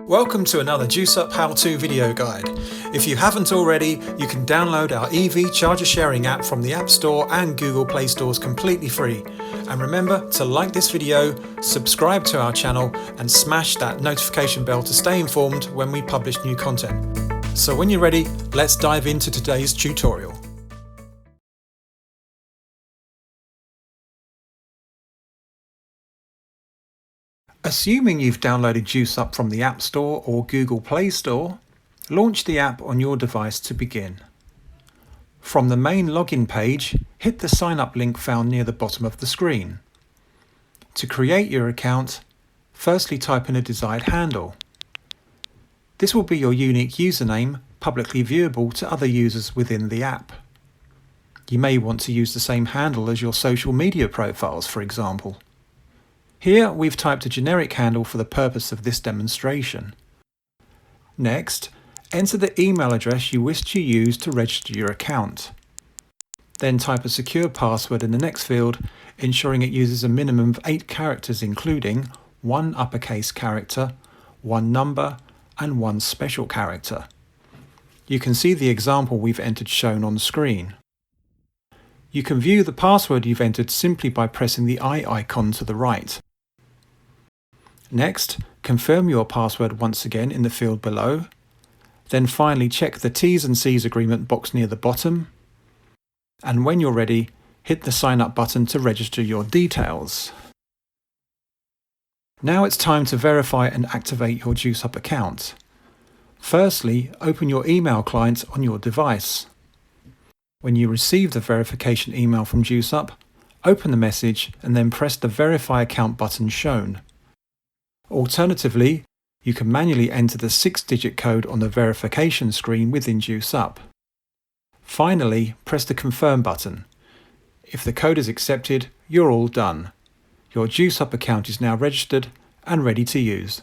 Welcome to another Joosup how-to video guide. If you haven't already, you can download our EV charger sharing app from the App Store and Google Play Stores completely free. And remember to like this video, subscribe to our channel and smash that notification bell to stay informed when we publish new content. So when you're ready, let's dive into today's tutorial. Assuming you've downloaded Joosup from the App Store or Google Play Store, launch the app on your device to begin. From the main login page, hit the sign up link found near the bottom of the screen. To create your account, firstly type in a desired handle. This will be your unique username, publicly viewable to other users within the app. You may want to use the same handle as your social media profiles, for example. Here we've typed a generic handle for the purpose of this demonstration. Next, enter the email address you wish to use to register your account. Then type a secure password in the next field, ensuring it uses a minimum of 8 characters including 1 uppercase character, 1 number and 1 special character. You can see the example we've entered shown on screen. You can view the password you've entered simply by pressing the eye icon to the right. Next, confirm your password once again in the field below. Then finally check the T's and C's agreement box near the bottom. And when you're ready, hit the sign up button to register your details. Now it's time to verify and activate your Joosup account. Firstly, open your email client on your device. When you receive the verification email from Joosup, open the message and then press the Verify Account button shown. Alternatively, you can manually enter the 6-digit code on the verification screen within Joosup. Finally, press the Confirm button. If the code is accepted, you're all done. Your Joosup account is now registered and ready to use.